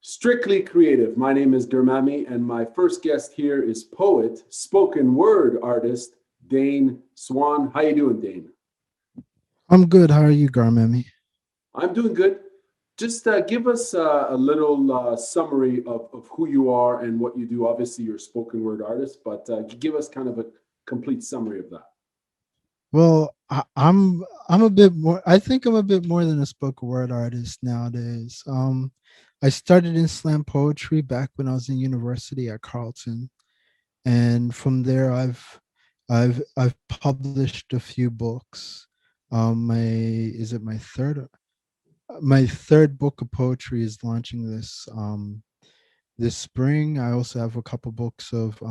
Strictly Creative. My name is Garmamie, and my first guest here is poet, spoken word artist, Dane Swan. How you doing, Dane? I'm good. How are you, Garmamie? I'm doing good. Just give us a little summary of who you are and what you do. Obviously, you're a spoken word artist, but give us kind of a complete summary of that. Well, I'm a bit more. I think I'm a bit more than a spoken word artist nowadays. I started in slam poetry back when I was in university at Carleton, and from there I've published a few books. My is it my third book of poetry is launching this spring. I also have a couple books of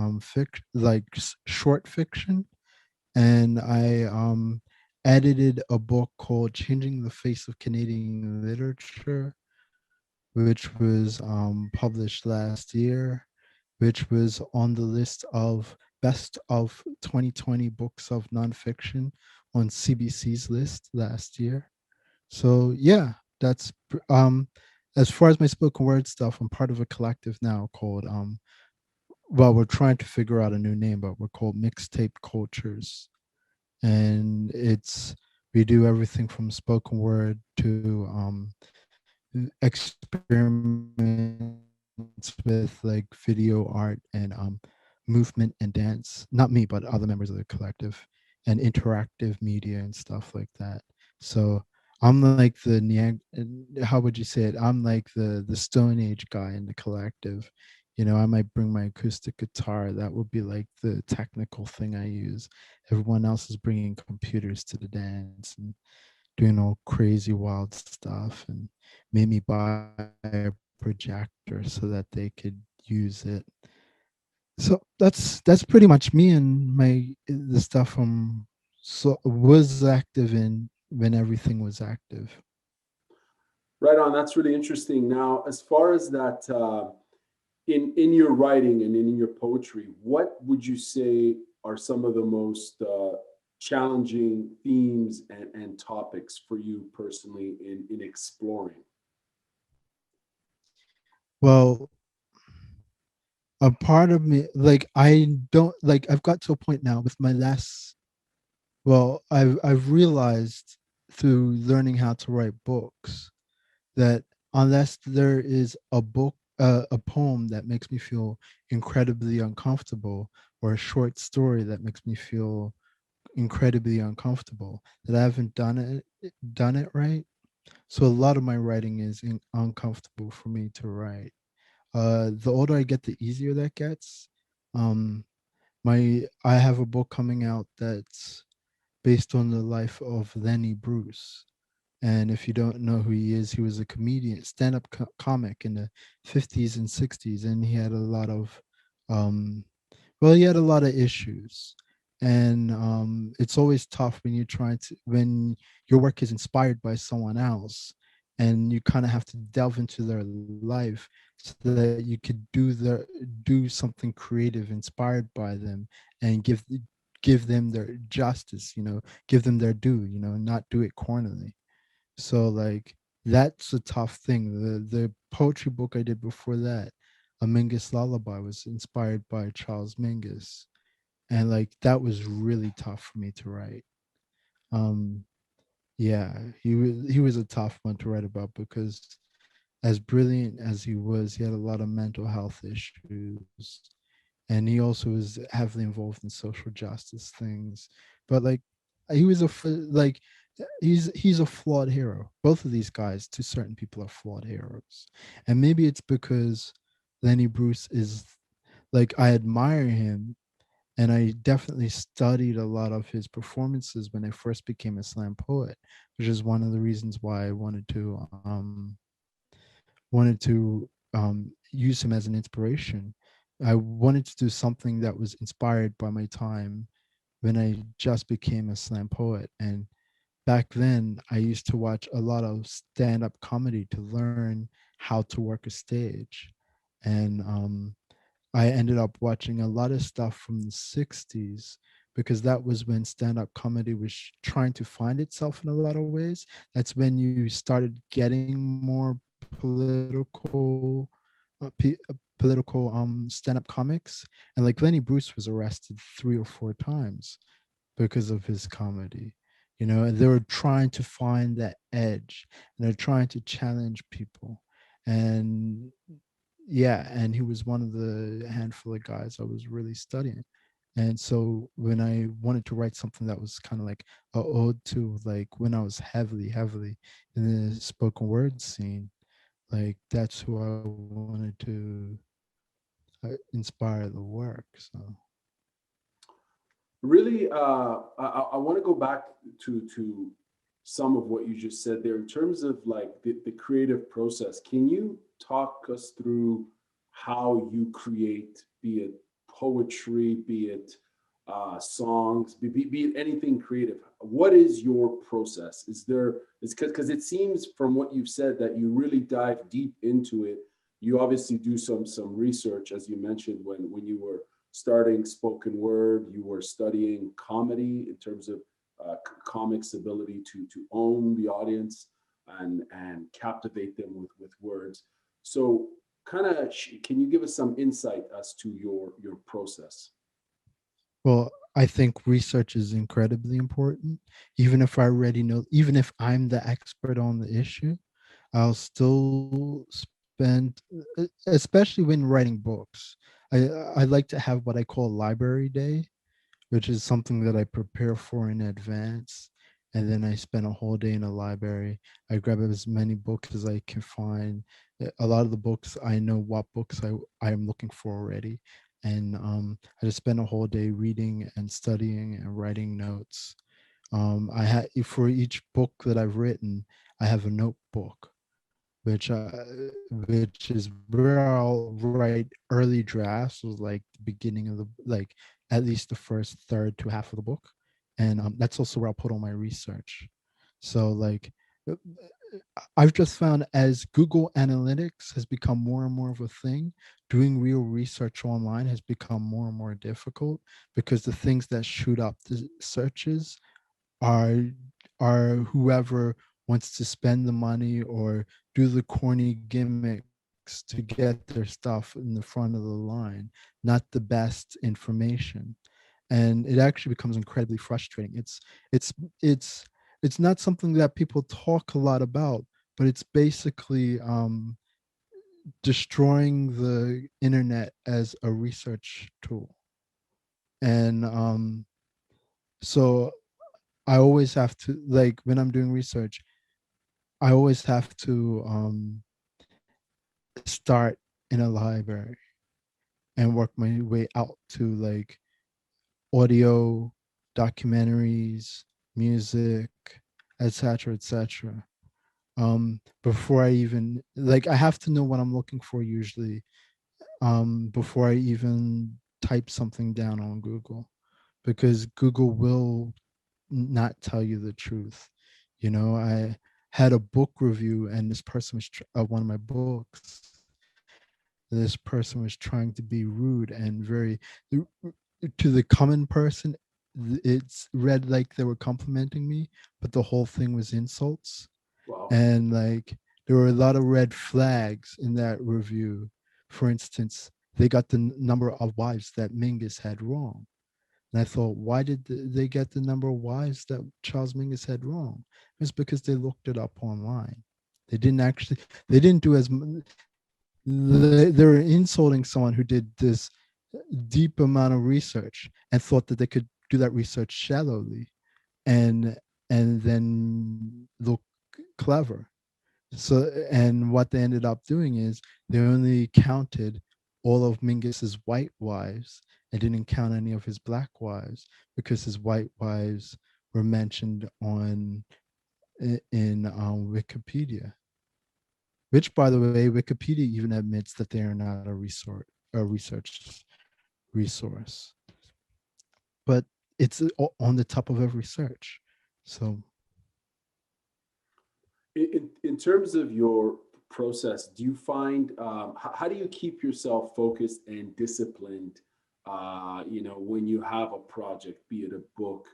short fiction, and I edited a book called Changing the Face of Canadian Literature, which was published last year, which was on the list of best of 2020 books of nonfiction on CBC's list last year. So yeah, that's as far as my spoken word stuff. I'm part of a collective now called well, we're trying to figure out a new name, but we're called Mixtape Cultures, and it's we do everything from spoken word to experiments with like video art and movement and dance. Not me, but other members of the collective, and interactive media and stuff like that. So I'm like how would you say it? I'm like the Stone Age guy in the collective. I might bring my acoustic guitar. That would be like the technical thing I use. Everyone else is bringing computers to the dance and doing all crazy wild stuff, and made me buy a projector so that they could use it. So that's pretty much me, and my the stuff was active in when everything was active. Right on. That's really interesting. Now, as far as that, in your writing and in your poetry, what would you say are some of the most challenging themes and topics for you personally in exploring? Well, a part of me, like, I don't like, I've got to a point now with my last, well, I've realized through learning how to write books that unless there is a poem that makes me feel incredibly uncomfortable, or a short story that makes me feel incredibly uncomfortable, that I haven't done it right. So a lot of my writing is uncomfortable for me to write. The older I get, the easier that gets. Um, I have a book coming out that's based on the life of Lenny Bruce. And if you don't know who he is, he was a comedian, stand-up comic in the 50s and 60s, and he had a lot of um, he had a lot of issues. And it's always tough when you're trying to when your work is inspired by someone else, and you kind of have to delve into their life so that you could do something creative inspired by them, and give them their justice, give them their due, not do it cornerly. So like that's a tough thing. The poetry book I did before that, A Mingus Lullaby, was inspired by Charles Mingus. And like that was really tough for me to write. Um yeah, he was a tough one to write about because as brilliant as he was, he had a lot of mental health issues. And he also was heavily involved in social justice things. But like he was like he's a flawed hero. Both of these guys, to certain people, are flawed heroes. And maybe it's because Lenny Bruce is like, I admire him, and I definitely studied a lot of his performances when I first became a slam poet, which is one of the reasons why I wanted to use him as an inspiration. I wanted to do something that was inspired by my time when I just became a slam poet. And back then, I used to watch a lot of stand up comedy to learn how to work a stage. And I ended up watching a lot of stuff from the 60s because that was when stand up comedy was trying to find itself in a lot of ways. That's when you started getting more political political stand-up comics, and like Lenny Bruce was arrested 3 or 4 times because of his comedy. You know, and they were trying to find that edge, and they're trying to challenge people. And yeah, and he was one of the handful of guys I was really studying. And so when I wanted to write something that was kind of like a ode to like when I was heavily in the spoken word scene, like that's who I wanted to inspire the work. So Really, I want to go back to some of what you just said there in terms of like the creative process. Can you talk us through how you create, be it poetry, be it songs, be it anything creative? What is your process? Is there, it's because it seems from what you've said that you really dive deep into it. You obviously do some research, as you mentioned, when you were starting spoken word, you were studying comedy in terms of comics' ability to own the audience and captivate them with words. So, kind of, can you give us some insight as to your process? well, I think research is incredibly important. Even if I already know, even if I'm the expert on the issue, I'll still spend, especially when writing books. I like to have what I call library day, which is something that I prepare for in advance. And then I spend a whole day in a library. I grab as many books as I can find. A lot of the books, I know what books I am looking for already. And I just spend a whole day reading and studying and writing notes. I had for each book that I've written, I have a notebook, which is where I'll write early drafts, was like the beginning of the like at least the first third to half of the book, and that's also where I'll put all my research. So like uh, I've just found as Google Analytics has become more and more of a thing, doing real research online has become more and more difficult because the things that shoot up the searches are whoever wants to spend the money or do the corny gimmicks to get their stuff in the front of the line, not the best information. And it actually becomes incredibly frustrating. It's it's it's not something that people talk a lot about, but it's basically destroying the internet as a research tool. And so I always have to, like when I'm doing research, I always have to start in a library and work my way out to like audio, documentaries, music, etc., etc. Before I even like, I have to know what I'm looking for usually before I even type something down on Google, because Google will not tell you the truth. You know, I had a book review, and this person was one of my books. This person was trying to be rude and very to the common person. It's read like they were complimenting me, but the whole thing was insults. Wow. And like there were a lot of red flags in that review. For instance, they got the number of wives that Mingus had wrong. And I thought, why did they get the number of wives that Charles Mingus had wrong? It's because they looked it up online. They didn't actually, they didn't do they were insulting someone who did this deep amount of research and thought that they could do that research shallowly and then look clever. So, and what they ended up doing is they only counted all of Mingus's white wives and didn't count any of his black wives because his white wives were mentioned on in Wikipedia. Which, by the way, Wikipedia even admits that they are not a research resource, but it's on the top of every search. So In terms of your process, do you find how do you keep yourself focused and disciplined? When you have a project, be it a book,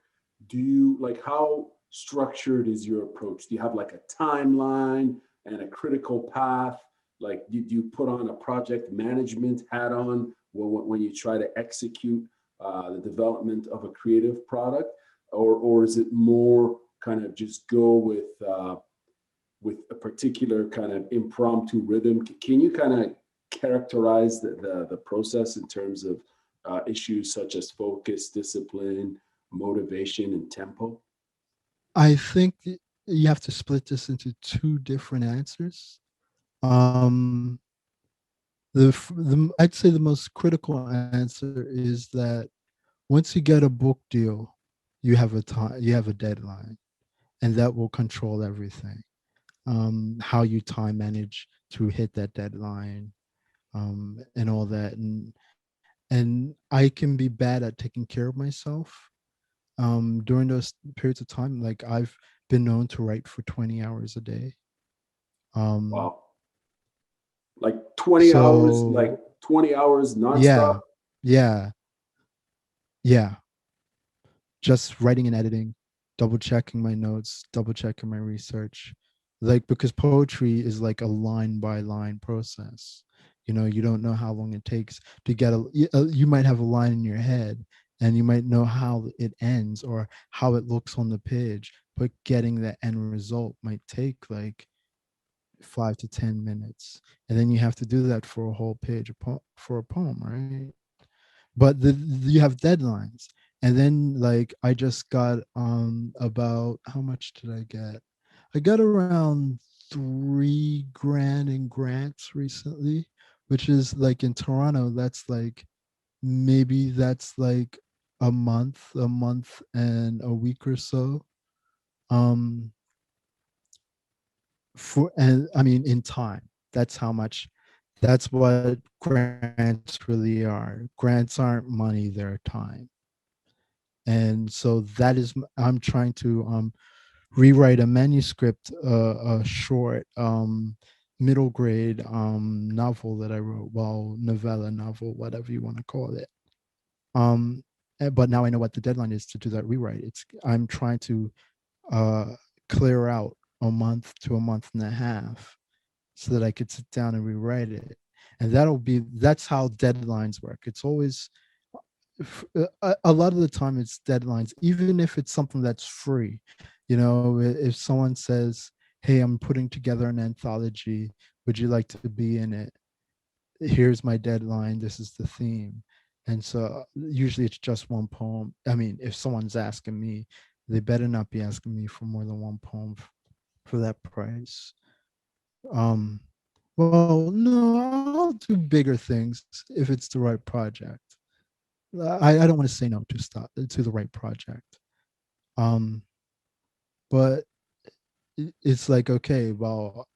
do you like how structured is your approach? Do you have like a timeline and a critical path? Like, do you put on a project management hat on when you try to execute the development of a creative product, or is it more kind of just go with a particular kind of impromptu rhythm? Can you kind of characterize the process in terms of issues such as focus, discipline, motivation, and tempo? I think you have to split this into two different answers. Um, I'd say the most critical answer is that once you get a book deal, you have a deadline, and that will control everything. How you time manage to hit that deadline, and all that, and I can be bad at taking care of myself. During those periods of time, like I've been known to write for 20 hours a day. Um, Wow. Like 20 hours, like so 20 hours nonstop. yeah, yeah, yeah. Just writing and editing, double checking my notes, double checking my research. Like, because poetry is like a line by line process. You know, you don't know how long it takes to get you might have a line in your head and you might know how it ends or how it looks on the page, but getting the end result might take like 5 to 10 minutes. And then you have to do that for a whole page for a poem, right? But you have deadlines. And then like I just got about, how much did I get? I got around 3 grand in grants recently, which is like in Toronto, that's like, maybe that's like a month and a week or so. Um for and I mean in time. That's how much, that's what grants really are. Grants aren't money, they're time. And so that is, I'm trying to rewrite a manuscript, a short middle grade novel that I wrote, well, novella, novel, whatever you want to call it. um but now I know what the deadline is to do that rewrite. I'm trying to uh clear out a month to a month and a half so that I could sit down and rewrite it. And that's how deadlines work. It's always, a lot of the time it's deadlines, even if it's something that's free. You know, if someone says, hey, I'm putting together an anthology, would you like to be in it? Here's my deadline, this is the theme. And so usually it's just one poem. I mean, if someone's asking me, they better not be asking me for more than one poem for that price. um well, no, I'll do bigger things if it's the right project. I don't want to say no to the right project. Um, but it's like, okay, well,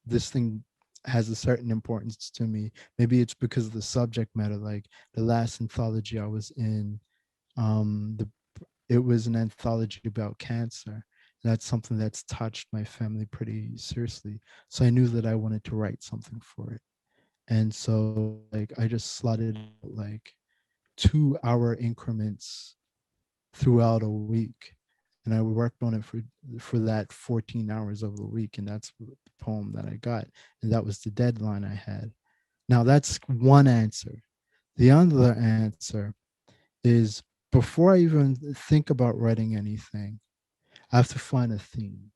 this thing has a certain importance to me. Maybe it's because of the subject matter. Like the last anthology I was in, the it was an anthology about cancer. That's something that's touched my family pretty seriously. So I knew that I wanted to write something for it. And so like I just slotted out like 2 hour increments throughout a week, and I worked on it for that 14 hours of the week, and that's the poem that I got, and that was the deadline I had. Now that's one answer. The other answer is, before I even think about writing anything, I have to find a theme,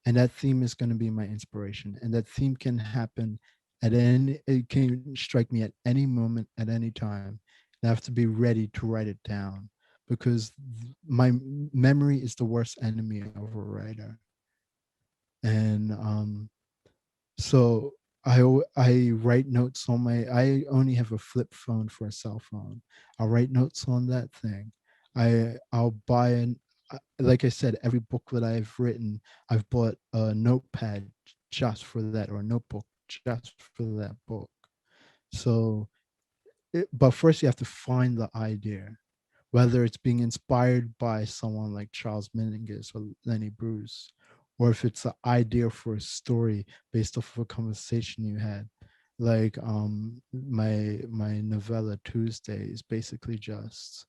and that theme is going to be my inspiration, and that theme can happen at any, it can strike me at any moment, at any time, and I have to be ready to write it down, because my memory is the worst enemy of a writer. And so I write notes on my, I only have a flip phone for a cell phone. I'll write notes on that thing. I'll buy an, like I said, every book that I've written, I've bought a notepad just for that, or a notebook just for that book. So but first you have to find the idea, whether it's being inspired by someone like Charles Mingus or Lenny Bruce, or if it's an idea for a story based off of a conversation you had. Like my novella Tuesday is basically just,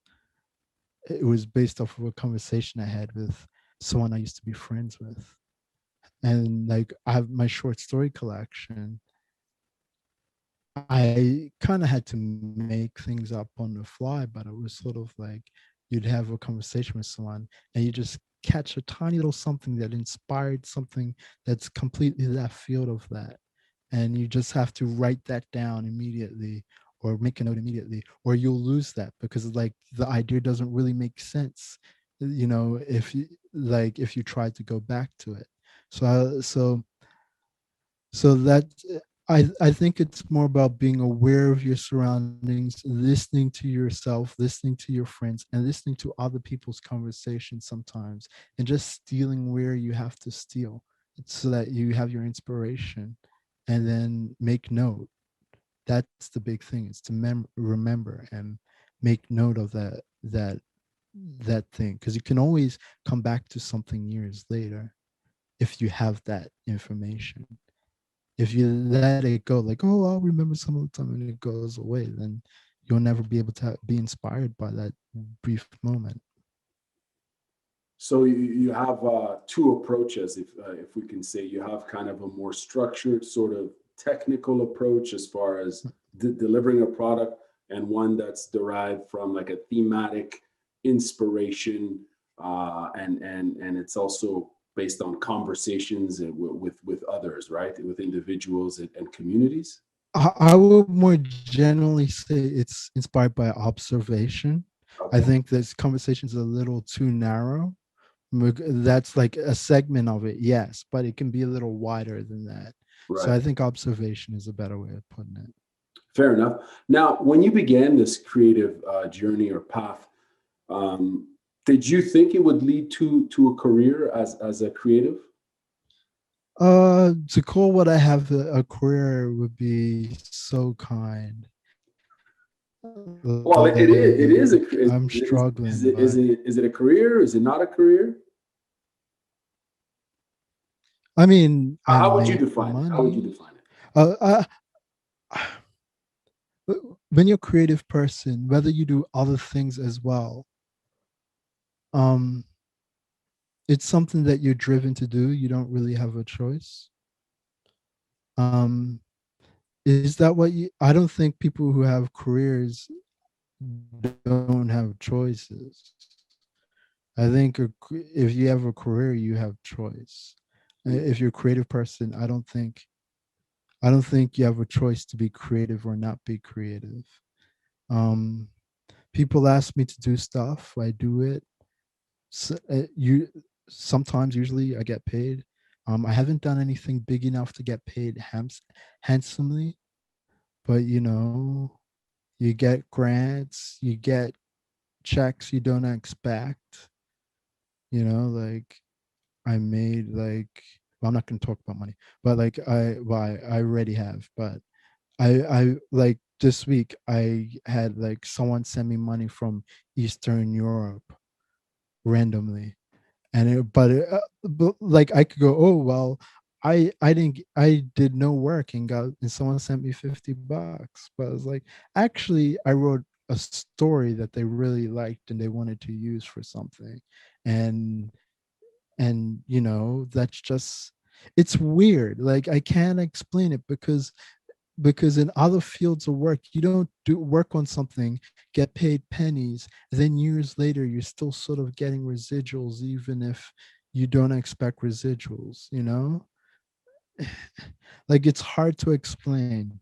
it was based off of a conversation I had with someone I used to be friends with. and like I have my short story collection. I kind of had to make things up on the fly, but it was sort of like you'd have a conversation with someone and you just catch a tiny little something that inspired something that's completely left field of that. And you just have to write that down immediately or make a note immediately, or you'll lose that because like the idea doesn't really make sense, if you like if you try to go back to it. So that I think it's more about being aware of your surroundings, listening to yourself, listening to your friends, and listening to other people's conversations sometimes, and just stealing where you have to steal so that you have your inspiration, and then make note. That's the big thing, is to remember and make note of that thing, because you can always come back to something years later if you have that information. If you let it go, like, oh, I'll remember some of the time, and it goes away, then you'll never be able to be inspired by that brief moment. So you have two approaches, if we can say. You have kind of a more structured, sort of technical approach as far as delivering a product, and one that's derived from like a thematic inspiration, and it's also based on conversations with others, right, with individuals and communities. I would more generally say it's inspired by observation. I Okay, think this conversation is a little too narrow. That's like a segment of it, yes, but it can be a little wider than that. So right. I think observation is a better way of putting it. Fair enough. Now, when you began this creative journey or path, um, did you think it would lead to a career as a creative? To call what I have a career would be so kind. Well, Like it I'm is a struggling, but is it a career? Is it not a career? I mean, I How would you make define it? How would you money. define it? Uh, uh, when you're a creative person, whether you do other things as well, um, it's something that you're driven to do. You don't really have a choice. Um, is that what you? I don't think people who have careers don't have choices. I think if you have a career, you have choice. If you're a creative person, I don't think you have a choice to be creative or not be creative. Um, People ask me to do stuff, I do it. So, you sometimes, usually, I get paid. I haven't done anything big enough to get paid handsomely, but you get grants, you get checks you don't expect. Like I made like well, I'm not going to talk about money, but like I already have, but I like this week I had like someone send me money from Eastern Europe randomly, and but like I could go, oh well, I did no work and someone sent me $50, but I was like, actually I wrote a story that they really liked and they wanted to use for something, and that's just, it's weird, like I can't explain it, because in other fields of work you don't do work on something, get paid pennies, and then years later you're still sort of getting residuals even if you don't expect residuals. Like it's hard to explain.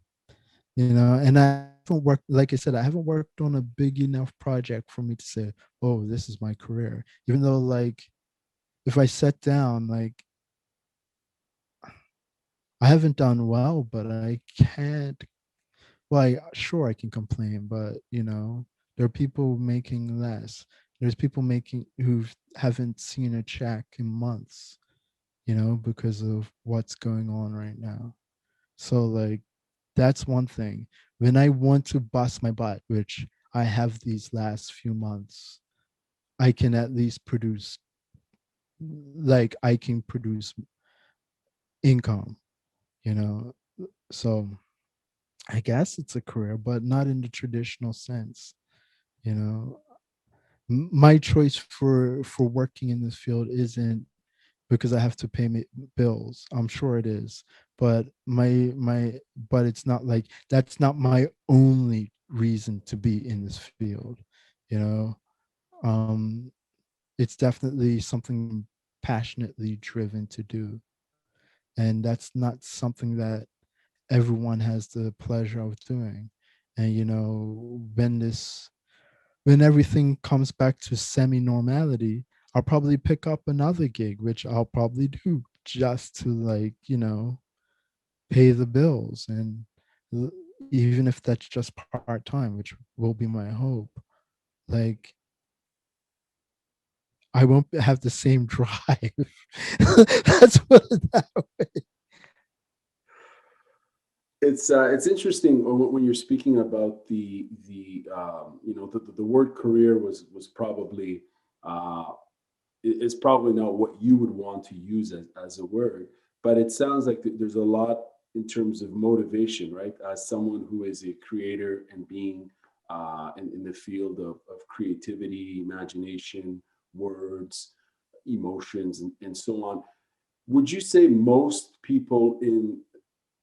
And I haven't worked, like I said, I haven't worked on a big enough project for me to say, oh, this is my career, even though like if I sat down, like I haven't done well, but I can't. Well, sure, I can complain, but there are people making less. There's people making who haven't seen a check in months, because of what's going on right now. So, like, that's one thing. When I want to bust my butt, which I have these last few months, I can at least produce, like, I can produce income, you know. So, I guess it's a career, but not in the traditional sense. You know, my choice for working in this field isn't because I have to pay me bills. I'm sure it is, but but it's not like that's not my only reason to be in this field. You know, um, it's definitely something I'm passionately driven to do, and that's not something that everyone has the pleasure of doing. And when everything comes back to semi normality, I'll probably pick up another gig, which I'll probably do just to, like, pay the bills. And even if that's just part time, which will be my hope, like, I won't have the same drive. That's what that way. It's interesting when you're speaking about the word career was probably uh, is probably not what you would want to use as a word, but it sounds like there's a lot in terms of motivation, right? As someone who is a creator and being in the field of creativity, imagination, words, emotions, and so on. Would you say most people in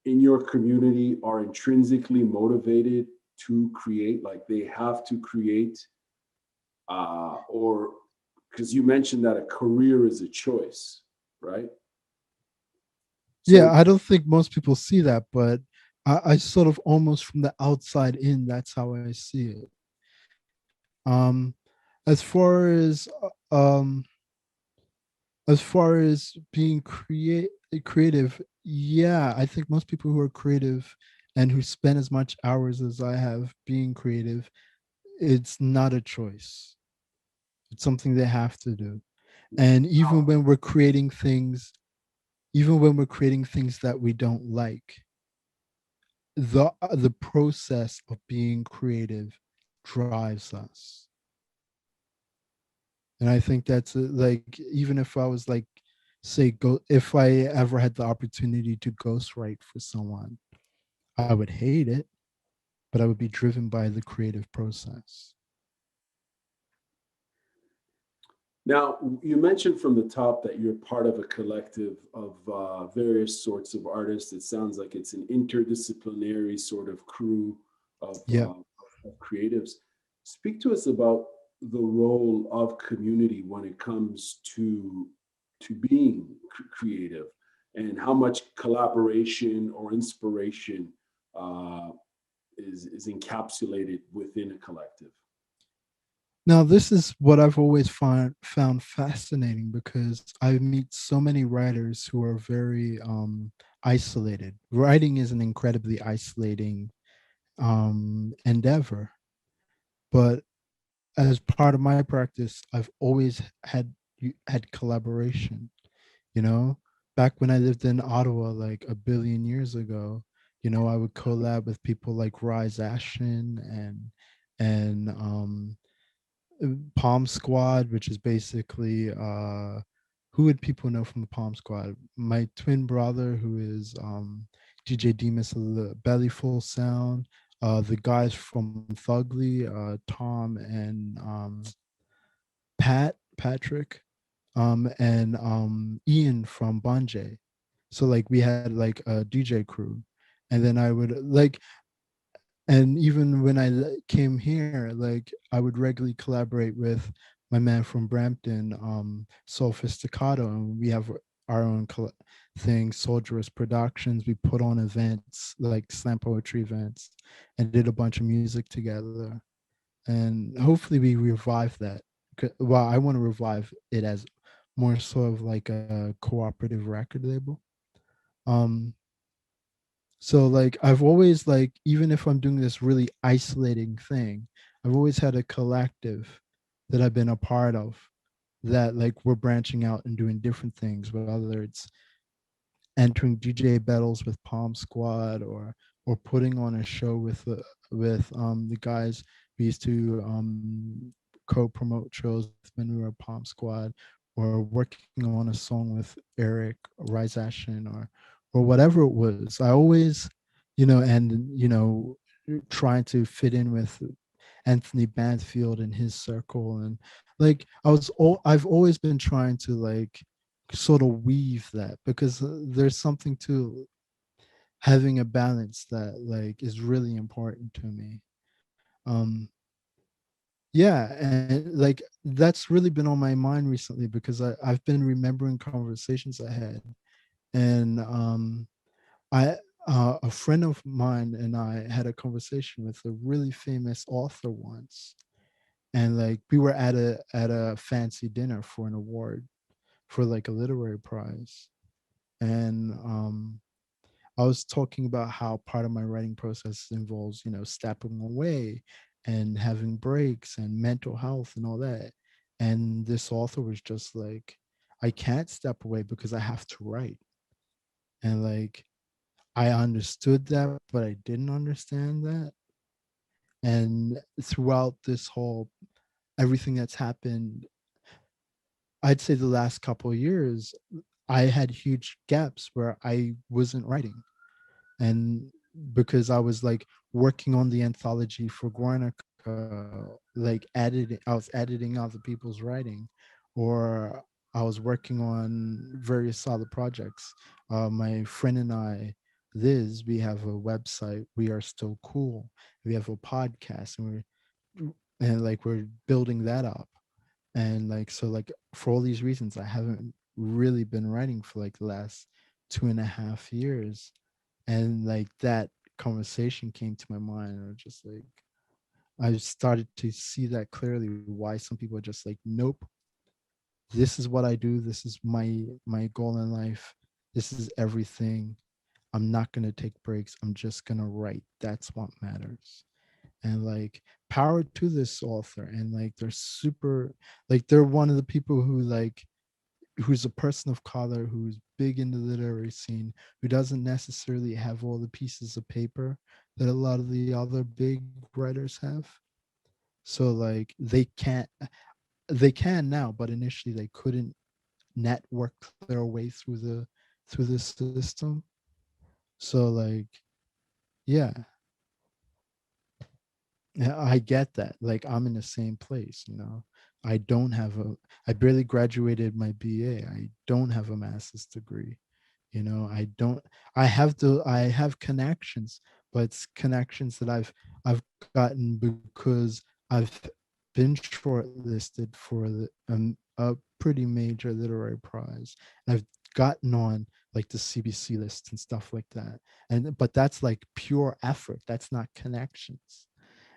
your community are intrinsically motivated to create, like they have to create, or because you mentioned that a career is a choice, right? Yeah, So I don't think most people see that, but I sort of almost from the outside in, that's how I see it. Um, as far as being creative, yeah, I think most people who are creative and who spend as much hours as I have being creative, it's not a choice. It's something they have to do. And even when we're creating things that we don't like, the process of being creative drives us. And I think that's like, even if I was like, say, go if I ever had the opportunity to ghostwrite for someone, I would hate it, but I would be driven by the creative process. now you mentioned from the top that you're part of a collective of various sorts of artists. It sounds like it's an interdisciplinary sort of crew Yeah. of creatives. Speak to us about the role of community when it comes to being creative, and how much collaboration or inspiration uh, is encapsulated within a collective. Now, this is what I've always found fascinating, because I meet so many writers who are very isolated. Writing is an incredibly isolating endeavor, but as part of my practice, I've always had collaboration. You know, back when I lived in Ottawa, like a billion years ago, I would collab with people like Rise Ashen and Palm Squad, which is basically who would people know from the Palm Squad? My twin brother, who is DJ Demas of the Bellyful Sound, the guys from Thugly, Tom and Patrick, and Ian from Bonjay. So like we had like a DJ crew, and then I would like, and even when I came here, like I would regularly collaborate with my man from Brampton, Soul Staccato, and we have our own thing, Soldierous Productions. We put on events like slam poetry events, and did a bunch of music together. And hopefully we revive that. Well, I want to revive it as more sort of like a cooperative record label. Um, so like I've always, like, even if I'm doing this really isolating thing, I've always had a collective that I've been a part of, that like we're branching out and doing different things, whether it's entering DJ battles with Palm Squad, or putting on a show with the guys we used to co-promote shows when we were Palm Squad, or working on a song with Eric Rise Ashen, or whatever it was. I always, trying to fit in with Anthony Banfield and his circle. And like I've always been trying to like sort of weave that, because there's something to having a balance that like is really important to me. um yeah, and like that's really been on my mind recently because I've been remembering conversations I had. And I a friend of mine and I had a conversation with a really famous author once, and like we were at a fancy dinner for an award for like a literary prize. And I was talking about how part of my writing process involves, stepping away and having breaks and mental health and all that. And this author was just like, I can't step away because I have to write. And like, I understood that, but I didn't understand that. And throughout this whole everything that's happened, I'd say the last couple of years, I had huge gaps where I wasn't writing. And because I was like working on the anthology for Guernica, like I was editing other people's writing, or I was working on various other projects. My friend and I, Liz, we have a website. We are still cool. We have a podcast, and like we're building that up. And like so, like for all these reasons, I haven't really been writing for like the last 2.5 years. And like that conversation came to my mind, and just like I started to see that clearly, why some people are just like, nope, this is what I do, this is my goal in life, this is everything. I'm not going to take breaks, I'm just going to write, that's what matters. And like, power to this author. And like they're super, like they're one of the people who like, who's a person of color, who's big in the literary scene, who doesn't necessarily have all the pieces of paper that a lot of the other big writers have. So like they can now, but initially they couldn't network their way through the system. So like, yeah, yeah, I get that. Like I'm in the same place, I don't have a I barely graduated my BA. I don't have a master's degree. I don't I have connections, but it's connections that I've gotten because I've been shortlisted for a pretty major literary prize. And I've gotten on like the CBC list and stuff like that. And but that's like pure effort. That's not connections.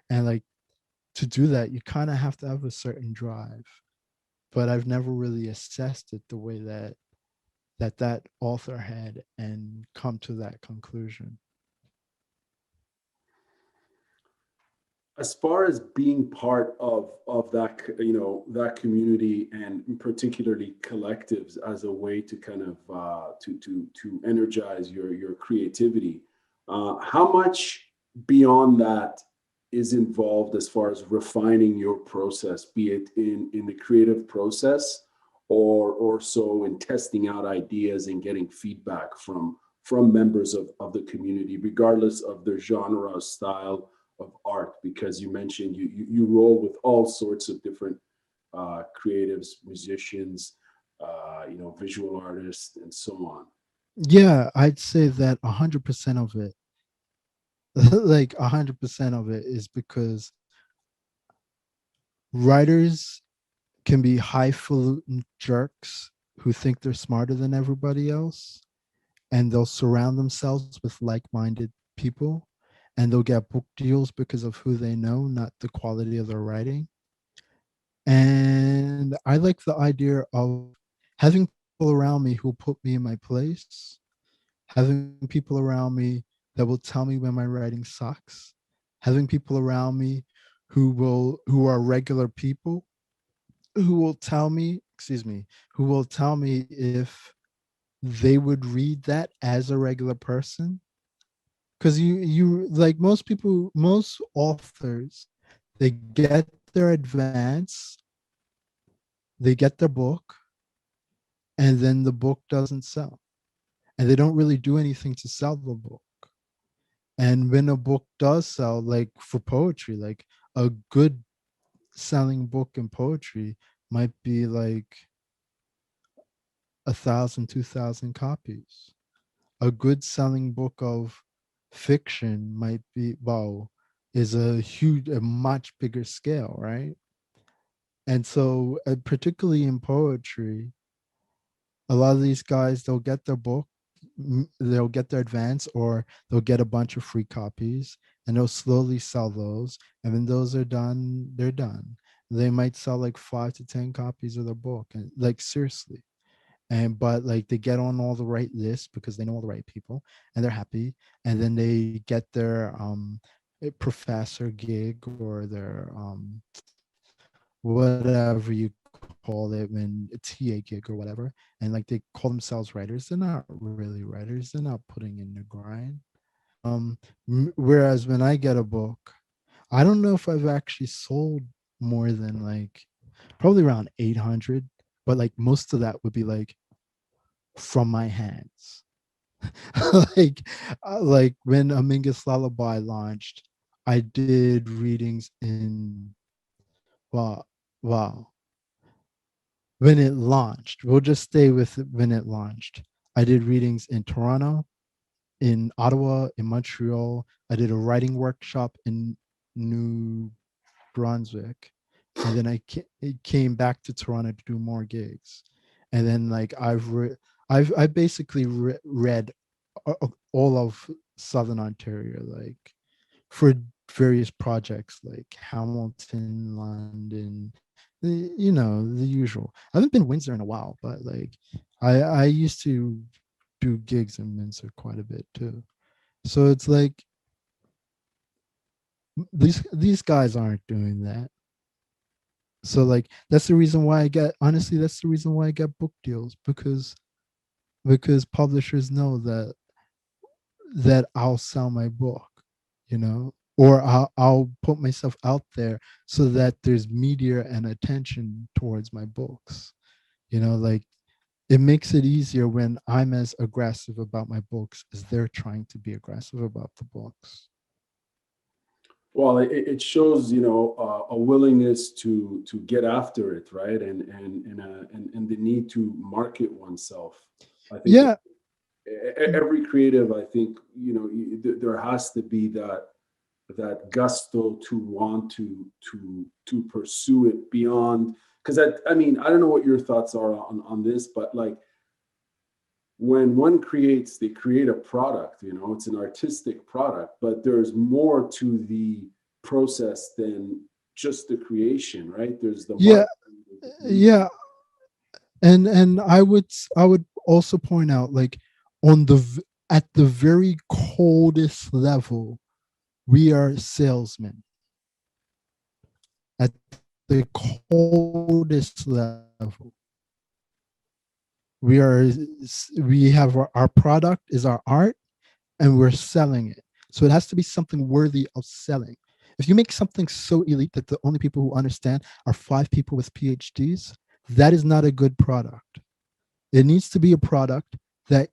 And like, to do that, you kind of have to have a certain drive. But I've never really assessed it the way that author had and come to that conclusion. As far as being part of that, that community, and particularly collectives, as a way to kind of to energize your creativity, how much beyond that is involved as far as refining your process, be it in the creative process, or so in testing out ideas and getting feedback from members of the community, regardless of their genre, style of art, because you mentioned you roll with all sorts of different creatives, musicians, visual artists, and so on. Yeah, I'd say that 100% of it, like 100% of it, is because writers can be highfalutin jerks who think they're smarter than everybody else, and they'll surround themselves with like-minded people, and they'll get book deals because of who they know, not the quality of their writing. And I like the idea of having people around me who put me in my place, having people around me that will tell me when my writing sucks, having people around me who are regular people who will tell me, excuse me, who will tell me if they would read that as a regular person. Because you like, most people, most authors, they get their advance, they get their book, and then the book doesn't sell, and they don't really do anything to sell the book. And when a book does sell, like for poetry, like a good selling book in poetry might be like 1,000, 2,000 copies. A good selling book of fiction might be, well, is a much bigger scale, right? And so, particularly in poetry, a lot of these guys, they'll get their book, they'll get their advance, or they'll get a bunch of free copies, and they'll slowly sell those. And when those are done, they're done. They might sell like 5 to 10 copies of their book, and like seriously. And but like they get on all the right lists because they know all the right people, and they're happy. And then they get their professor gig, or their whatever you call it, when a TA gig or whatever, and like they call themselves writers. They're not really writers. They're not putting in the grind. Whereas when I get a book, I don't know if I've actually sold more than like probably around 800, but like most of that would be like from my hands. like like when Amingus Lullaby launched, I did readings in, wow, wow, when it launched. We'll just stay with when it launched. I did readings in Toronto, in Ottawa, in Montreal. I did a writing workshop in New Brunswick, and then it came back to Toronto to do more gigs. And then like I basically read all of Southern Ontario, like for various projects like Hamilton, London, the usual. I haven't been to Windsor in a while, but like I used to do gigs in Windsor quite a bit too. So it's like these guys aren't doing that. So like that's the reason why I get, honestly, that's the reason why I get book deals, because publishers know that I'll sell my book, or I'll put myself out there so that there's media and attention towards my books. Like it makes it easier when I'm as aggressive about my books as they're trying to be aggressive about the books. Well, it shows, a willingness to get after it, right? And the need to market oneself. I think Yeah. every creative, I think, there has to be that gusto to want to pursue it beyond. Because I mean, I don't know what your thoughts are on this, but like when one creates, they create a product, it's an artistic product, but there's more to the process than just the creation, right? There's the Yeah. marketing, Yeah. And I would also point out, like, at the very coldest level, we are salesmen. At the coldest level, we have our product is our art, and we're selling it. So it has to be something worthy of selling. If you make something so elite that the only people who understand are 5 people with PhDs, that is not a good product. It needs to be a product that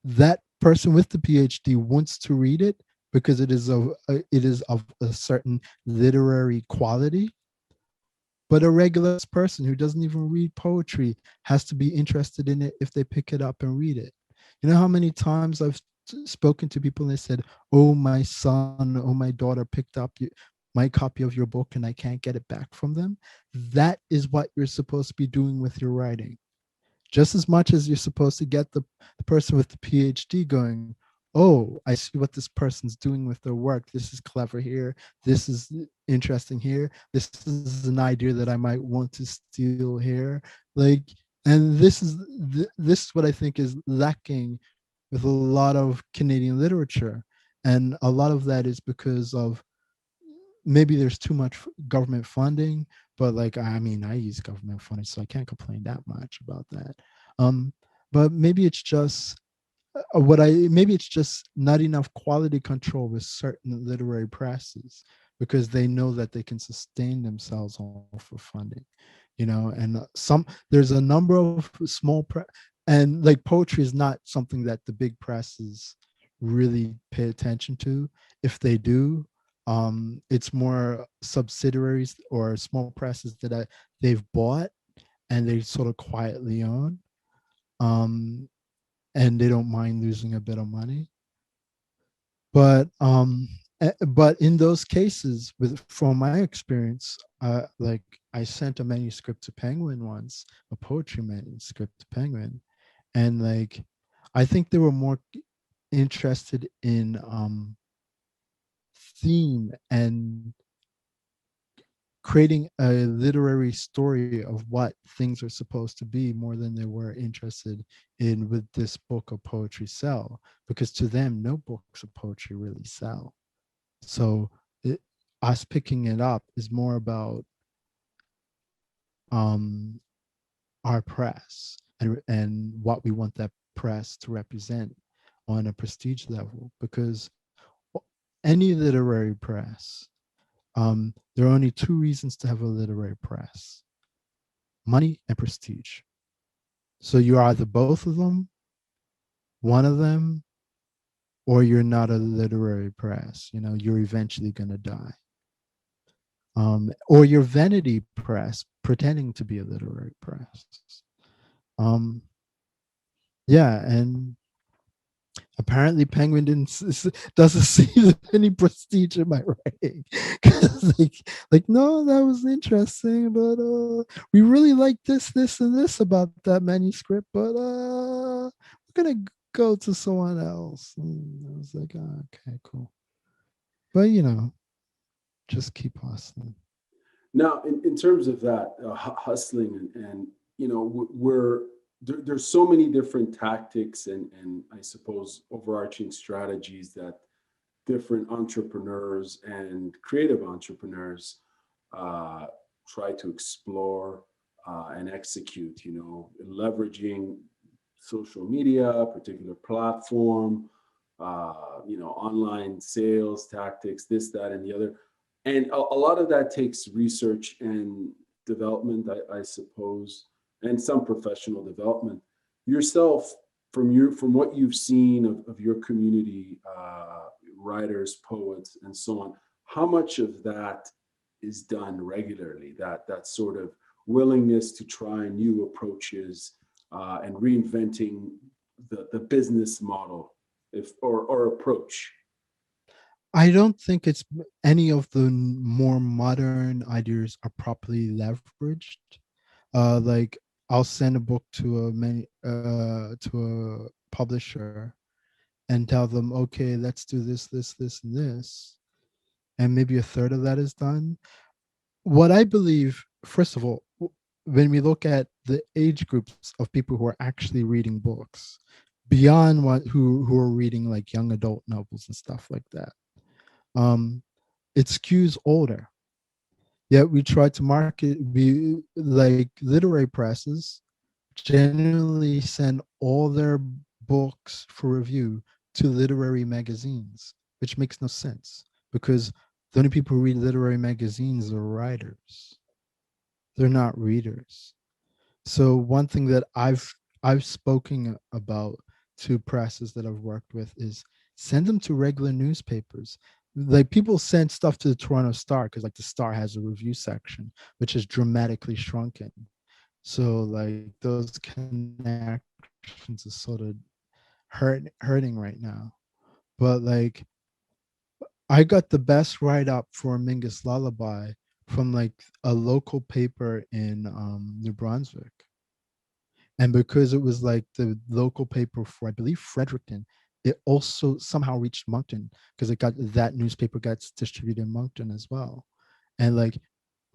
that person with the PhD wants to read it because it is of a certain literary quality. But a regular person who doesn't even read poetry has to be interested in it if they pick it up and read it. You know how many times I've spoken to people and they said, "Oh, my son, oh, my daughter picked up my copy of your book and I can't get it back from them." That is what you're supposed to be doing with your writing. Just as much as you're supposed to get the person with the PhD going, "Oh, I see what this person's doing with their work. This is clever here. This is interesting here. This is an idea that I might want to steal here." Like, and this is what I think is lacking with a lot of Canadian literature. And a lot of that is because of maybe there's too much government funding, but like, I mean, I use government funding, so I can't complain that much about that. um but maybe it's just what I maybe it's just not enough quality control with certain literary presses, because they know that they can sustain themselves off of funding, and there's a number of and like poetry is not something that the big presses really pay attention to. If they do, it's more subsidiaries or small presses that they've bought and they sort of quietly own. um, and they don't mind losing a bit of money. But in those cases, with from my experience, like I sent a manuscript to Penguin once, a poetry manuscript to Penguin, and like I think they were more interested in theme and creating a literary story of what things are supposed to be more than they were interested in with this book of poetry sell, because to them no books of poetry really sell. So it, us picking it up is more about um, our press and what we want that press to represent on a prestige level, because any literary press, there are only two reasons to have a literary press: money and prestige. So you're either both of them, one of them, or you're not a literary press. You know, you're eventually going to die. Or your vanity press pretending to be a literary press. Um, yeah, and apparently Penguin doesn't see any prestige in my writing. 'Cause like, no, that was interesting, but we really like this, and this about that manuscript, but we're gonna go to someone else. And I was like, oh, okay, cool. But just keep hustling. Now, in terms of that hustling and we're there's so many different tactics and I suppose overarching strategies that different entrepreneurs and creative entrepreneurs uh, try to explore and execute. Leveraging social media, particular platform, online sales tactics, this, that, and the other. And a lot of that takes research and development, I suppose, and some professional development. Yourself, from what you've seen of your community, writers, poets, and so on, how much of that is done regularly? That sort of willingness to try new approaches and reinventing the business model, if or approach. I don't think it's any of the more modern ideas are properly leveraged. Like I'll send a book to a publisher and tell them, okay, let's do this, and this, and maybe a third of that is done. What I believe, first of all, when we look at the age groups of people who are actually reading books, beyond who are reading like young adult novels and stuff like that, um, it skews older. Yet we try to market, we like literary presses generally send all their books for review to literary magazines, which makes no sense because the only people who read literary magazines are writers. They're not readers. So one thing that I've spoken about to presses that I've worked with is send them to regular newspapers. Like people send stuff to the Toronto Star because like the Star has a review section, which is dramatically shrunken. So like those connections are sort of hurting right now. But like I got the best write up for Mingus Lullaby from like a local paper in New Brunswick. And because it was like the local paper for, I believe, Fredericton, it also somehow reached Moncton because it got that newspaper gets distributed in Moncton as well. And like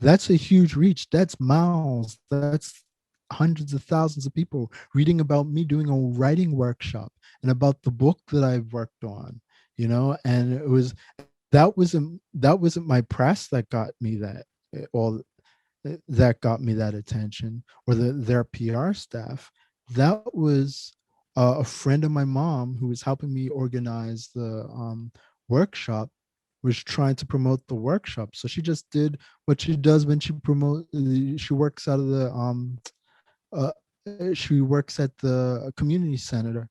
that's a huge reach. That's miles. That's hundreds of thousands of people reading about me doing a writing workshop and about the book that I've worked on, and that wasn't my press that got me that all that got me that attention, or their PR staff. That was a friend of my mom who was helping me organize the workshop, was trying to promote the workshop. So she just did what she does when she works out of the uh, she works at the community center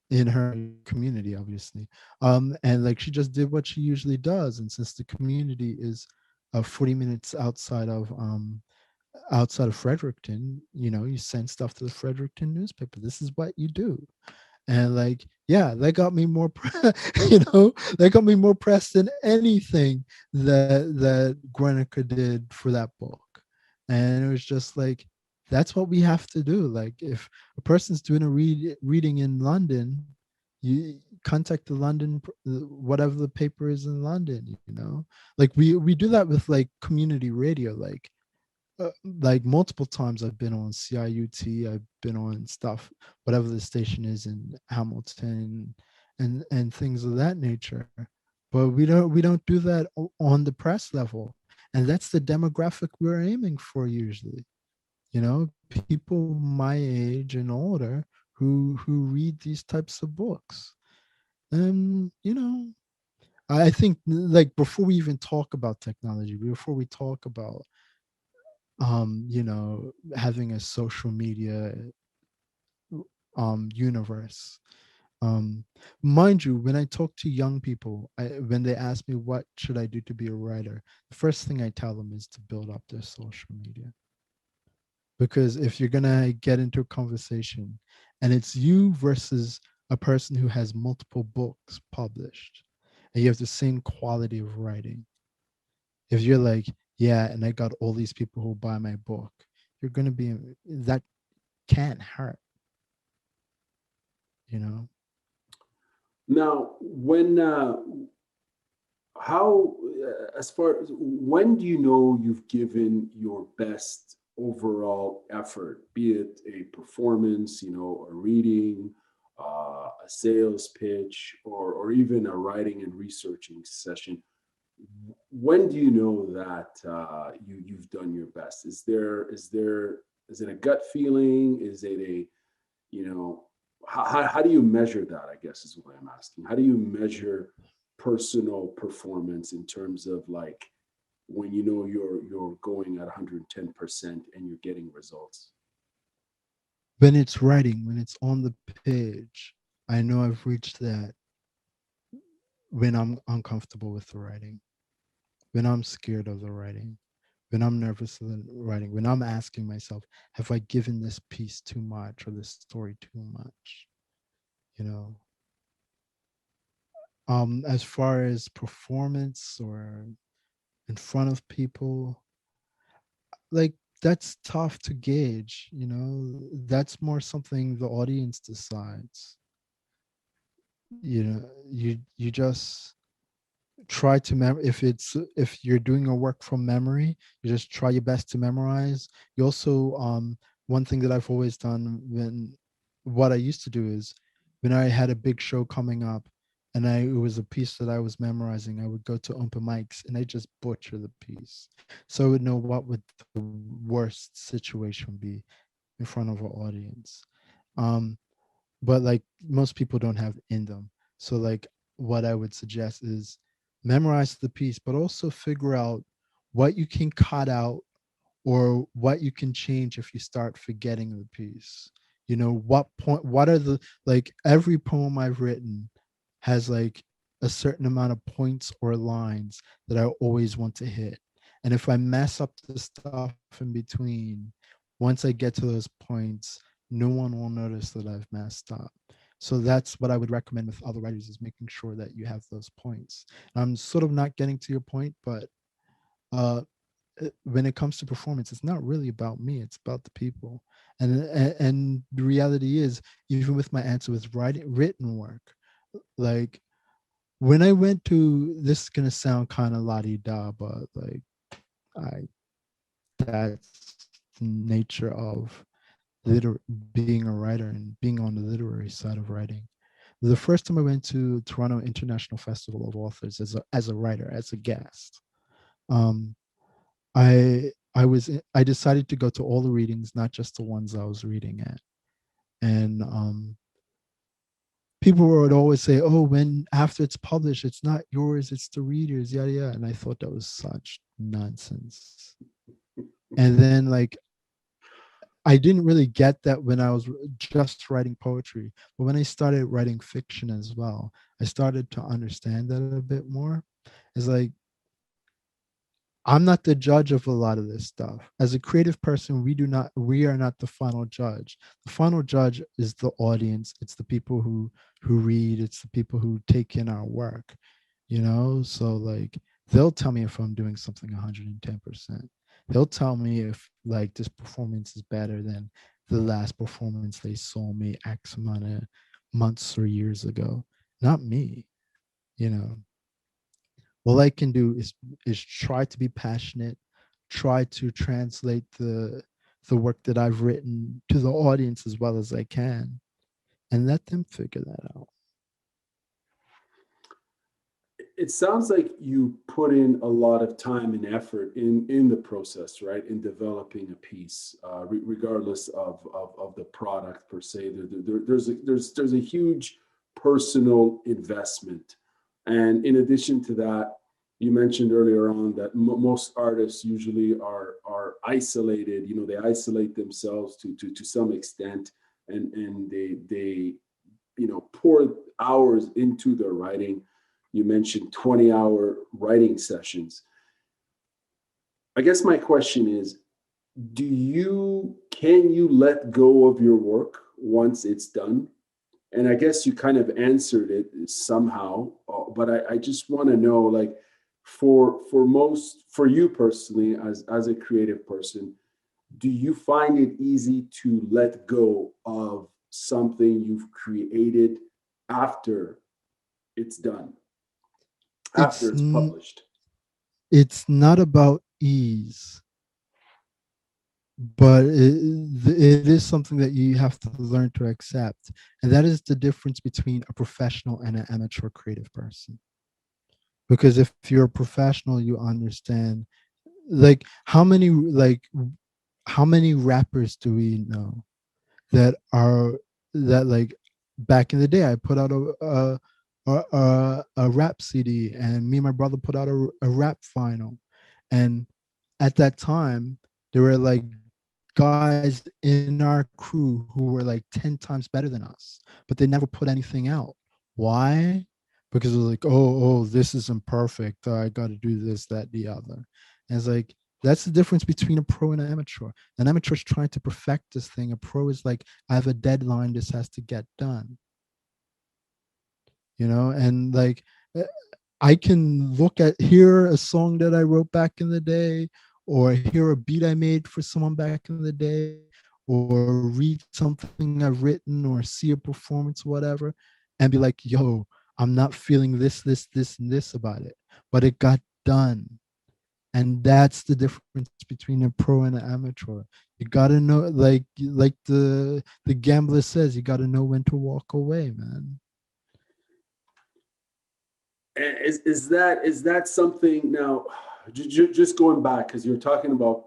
in her community, obviously. And like she just did what she usually does. And since the community is 40 minutes outside of outside of Fredericton, you send stuff to the Fredericton newspaper. This is what you do. And like, yeah, that got me more that got me more pressed than anything that Guernica did for that book. And it was just like, that's what we have to do. Like, if a person's doing a reading in London, you contact the London, whatever the paper is in London. Like, we do that with like community radio. Like multiple times I've been on CIUT, I've been on stuff, whatever the station is in Hamilton, and things of that nature. But we don't do that on the press level, and that's the demographic we're aiming for usually. People my age and older who read these types of books. And I think, like, before we even talk about technology, before we talk about having a social media universe. Um, Mind you, when I talk to young people, when they ask me what should I do to be a writer, the first thing I tell them is to build up their social media. Because if you're gonna get into a conversation and it's you versus a person who has multiple books published, and you have the same quality of writing, if you're like, yeah, and I got all these people who buy my book, you're gonna be that can't hurt, you know. Now, when how as far as when do you know you've given your best overall effort, be it a performance, a reading, a sales pitch, or even a writing and researching session? When do you know that you've done your best? Is it a gut feeling? Is it a you know how do you measure that, I guess, is what I'm asking. How do you measure personal performance in terms of, like, when you're going at 110% and you're getting results? When it's writing, when it's on the page, I know I've reached that. When I'm uncomfortable with the writing, when I'm scared of the writing, when I'm nervous of the writing, when I'm asking myself, have I given this piece too much or this story too much? You know, as far as performance or in front of people, like, that's tough to gauge. That's more something the audience decides. You just try to if you're doing a work from memory, you just try your best to memorize. You also, one thing that I've always done, when what I used to do is, when I had a big show coming up and it was a piece that I was memorizing, I would go to open mics and I just butcher the piece, so I would know what would the worst situation be in front of an audience. um but like, most people don't have in them. So like, what I would suggest is memorize the piece, but also figure out what you can cut out or what you can change if you start forgetting the piece. What are the, like, every poem I've written has like a certain amount of points or lines that I always want to hit. And if I mess up the stuff in between, once I get to those points, no one will notice that I've messed up. So that's what I would recommend with other writers, is making sure that you have those points. I'm sort of not getting to your point, but uh, when it comes to performance, it's not really about me, it's about the people. And the reality is, even with my answer with written work, like, when I went to, this is going to sound kind of la-di-da, but like, I that's the nature of being a writer and being on the literary side of writing. The first time I went to Toronto International Festival of Authors as a writer, as a guest, um, I decided to go to all the readings, not just the ones I was reading at. And people would always say, "Oh, when after it's published, it's not yours, it's the readers, yada yada." And I thought that was such nonsense. And then, like, I didn't really get that when I was just writing poetry, but when I started writing fiction as well, I started to understand that a bit more. It's like, I'm not the judge of a lot of this stuff. As a creative person, we are not the final judge. The final judge is the audience. It's the people who read, it's the people who take in our work, you know? So like they'll tell me if I'm doing something 110%. They'll tell me if like this performance is better than the last performance they saw me X amount of months or years ago. Not me, you know. All I can do is try to be passionate, try to translate the work that I've written to the audience as well as I can, and let them figure that out. It sounds like you put in a lot of time and effort in the process, right? In developing a piece, regardless of the product per se. There's a huge personal investment, and in addition to that, you mentioned earlier on that most artists usually are isolated. You know, they isolate themselves to some extent, and they pour hours into their writing. You mentioned 20-hour writing sessions. I guess my question is, can you let go of your work once it's done? And I guess you kind of answered it somehow, but I just want to know, like, for you personally, as a creative person, do you find it easy to let go of something you've created after it's done, after It's it's published? it's not about ease, but it is something that you have to learn to accept, and that is the difference between a professional and an amateur creative person. Because if you're a professional, you understand, like how many rappers do we know that are that like back in the day I put out a rap CD, and me and my brother put out a rap vinyl, and at that time there were like guys in our crew who were like 10 times better than us, but they never put anything out. Why? Because it was like, oh, this isn't perfect. I got to do this, that, the other. And it's like, that's the difference between a pro and an amateur. An amateur is trying to perfect this thing. A pro is like, I have a deadline. This has to get done. You know, and like, eh, I can hear a song that I wrote back in the day, or hear a beat I made for someone back in the day, or read something I've written, or see a performance, whatever, and be like, yo, I'm not feeling this, and this about it. But it got done. And that's the difference between a pro and an amateur. You gotta know, like the gambler says, you gotta know when to walk away, man. Is that something now? Just going back, because you're talking about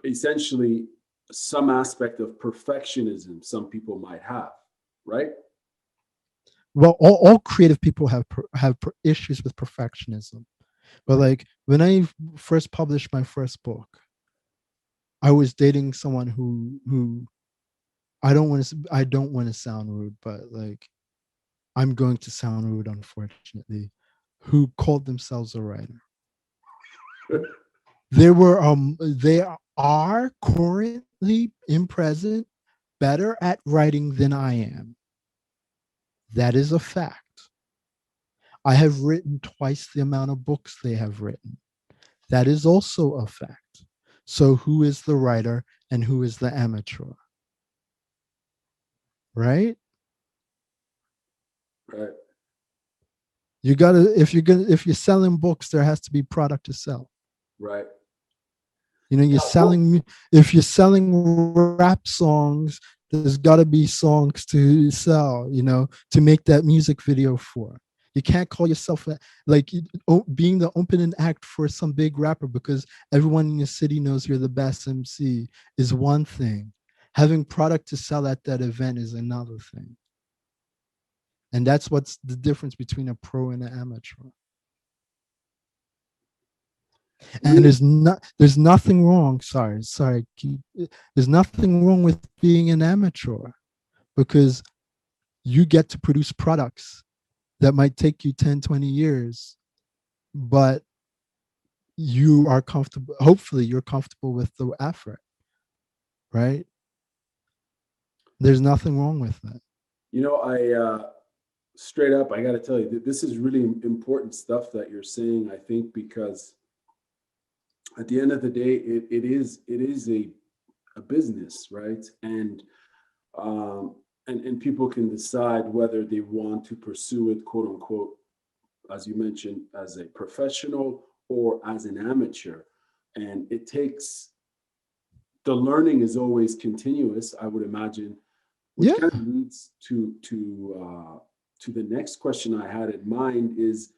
essentially some aspect of perfectionism some people might have, right? Well, all creative people have issues with perfectionism. But like when I first published my first book, I was dating someone who I don't want to sound rude, but like I'm going to sound rude, unfortunately, who called themselves a writer. They are currently in present better at writing than I am. That is a fact. I have written twice the amount of books they have written. That is also a fact. So who is the writer and who is the amateur? Right? Right. You gotta if you're selling books, there has to be product to sell. Right. You know, Now, go. if you're selling rap songs, there's got to be songs to sell, you know, to make that music video for. You can't call yourself being the opening act for some big rapper because everyone in your city knows you're the best MC is one thing. Having product to sell at that event is another thing. And that's what's the difference between a pro and an amateur. And Really? there's nothing wrong, there's nothing wrong with being an amateur, because you get to produce products that might take you 10, 20 years, but you are comfortable, hopefully you're comfortable with the effort, right? There's nothing wrong with that. I straight up, I got to tell you that this is really important stuff that you're saying. I think because at the end of the day, it is a business, right? And people can decide whether they want to pursue it, quote unquote, as you mentioned, as a professional or as an amateur. And it takes the learning is always continuous, I would imagine, which Yeah. kind of leads to the next question I had in mind is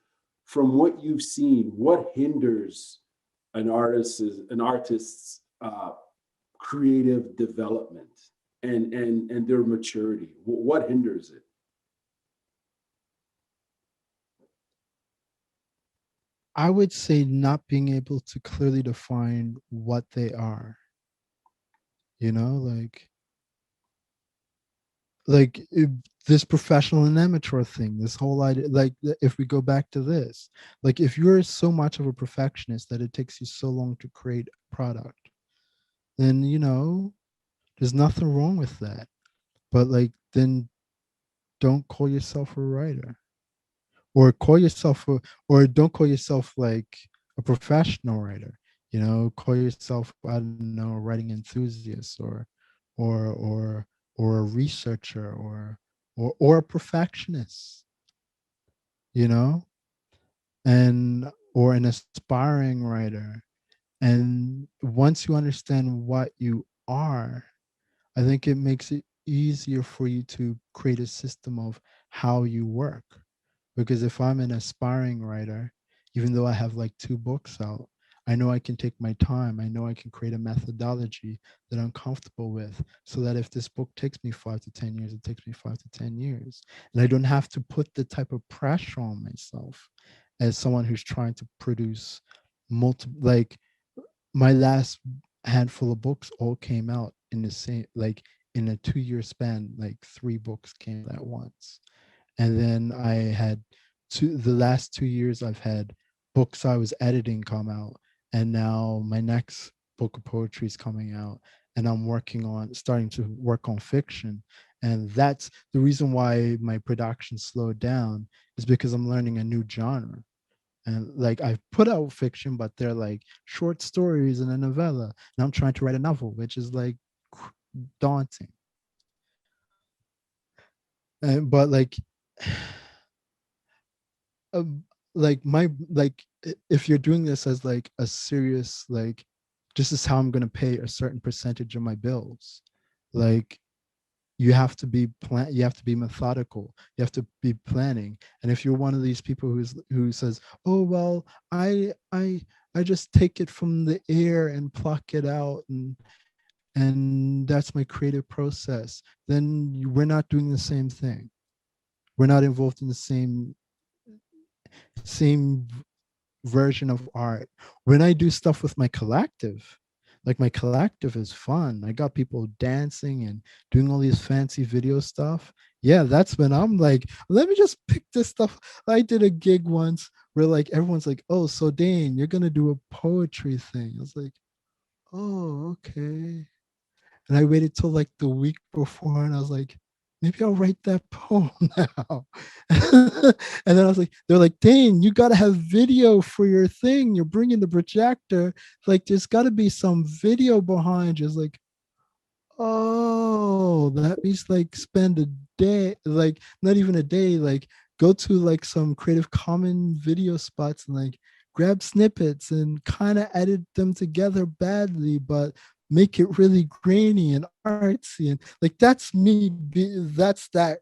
from what you've seen, what hinders an artist's creative development and their maturity? What hinders it? I would say not being able to clearly define what they are, you know, like if this professional and amateur thing, this whole idea, like if we go back to this, like if you're so much of a perfectionist that it takes you so long to create a product, then there's nothing wrong with that. But like then don't call yourself a writer, or call yourself or don't call yourself like a professional writer. Call yourself, I don't know, a writing enthusiast, or or or a researcher, or a perfectionist, you know and or an aspiring writer. And once you understand what you are, I think it makes it easier for you to create a system of how you work. Because if I'm an aspiring writer, even though I have like 2 books out, I know I can take my time. I know I can create a methodology that I'm comfortable with, so that if this book takes me 5 to 10 years, it takes me 5 to 10 years. And I don't have to put the type of pressure on myself as someone who's trying to produce multiple, like my last handful of books all came out in the same, like in a 2 year span, like 3 books came out at once. And then I had the last 2 years I've had books I was editing come out, and now my next book of poetry is coming out, and I'm starting to work on fiction. And that's the reason why my production slowed down, is because I'm learning a new genre. And like I've put out fiction, but they're like short stories and a novella. And I'm trying to write a novel, which is like daunting. But um, if you're doing this as like a serious, like this is how I'm gonna pay a certain percentage of my bills, like you have to be methodical, you have to be planning. And if you're one of these people who says, oh well, I just take it from the air and pluck it out, and that's my creative process, then we're not doing the same thing. We're not involved in the same version of art. When I do stuff with my collective, like my collective is fun. I got people dancing and doing all these fancy video stuff. Yeah, that's when I'm like, let me just pick this stuff. I did a gig once where like everyone's like, oh, so Dane, you're gonna do a poetry thing. I was like, oh, okay. And I waited till like the week before, and I was like, maybe I'll write that poem now. And then I was like, they're like, Dane, you got to have video for your thing. You're bringing the projector. Like, there's got to be some video behind you. It's like, oh, that means like spend a day, like not even a day, like go to like some Creative Common video spots and like grab snippets and kind of edit them together badly, but make it really grainy and artsy. And like that's that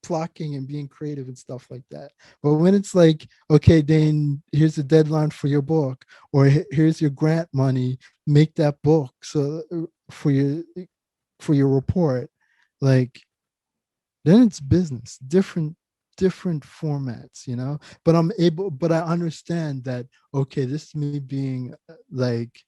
plucking and being creative and stuff like that. But when it's like, okay, Dane, here's the deadline for your book, or here's your grant money, make that book so for your report, like then it's business, different formats, but I understand that, okay, this is me being like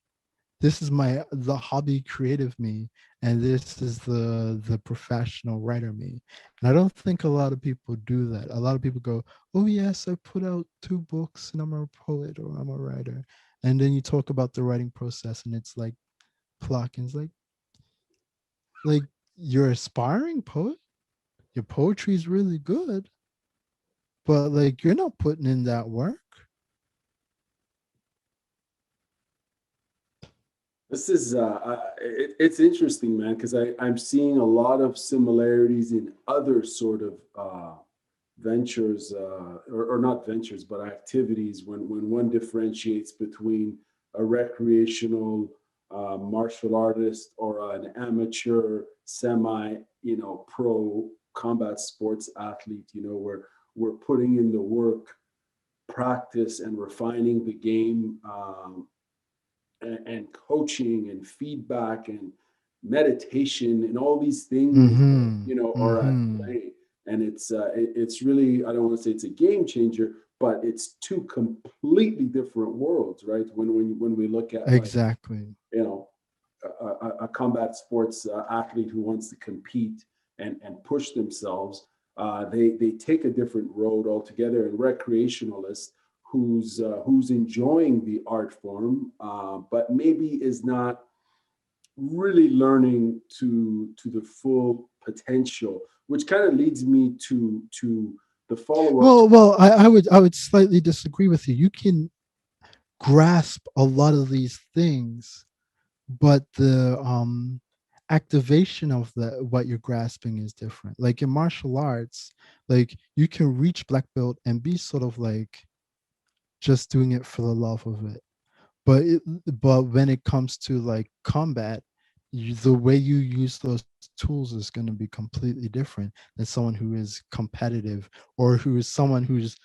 this is my the hobby creative me, and this is the professional writer me. And I don't think a lot of people do that. A lot of people go, oh yes, I put out 2 books and I'm a poet or I'm a writer. And then you talk about the writing process and it's like pluck and it's like you're aspiring poet, your poetry is really good, but like you're not putting in that work. This is it's interesting, man, because I'm seeing a lot of similarities in other sort of ventures, or not ventures, but activities. When one differentiates between a recreational martial artist or an amateur semi, pro combat sports athlete, where we're putting in the work, practice, and refining the game. And coaching and feedback and meditation and all these things, Mm-hmm. are at Mm-hmm. play. And it's really, I don't want to say it's a game changer, but it's two completely different worlds, right? When we look at, like, Exactly. you know a combat sports athlete who wants to compete and push themselves, they take a different road altogether. And recreationalists who's enjoying the art form, but maybe is not really learning to the full potential, which kind of leads me to the follow up. Well, I would slightly disagree with you. You can grasp a lot of these things, but the activation of the what you're grasping is different. Like in martial arts, like you can reach black belt and be sort of like just doing it for the love of it. But when it comes to like combat, the way you use those tools is going to be completely different than someone who is competitive, or who is someone who's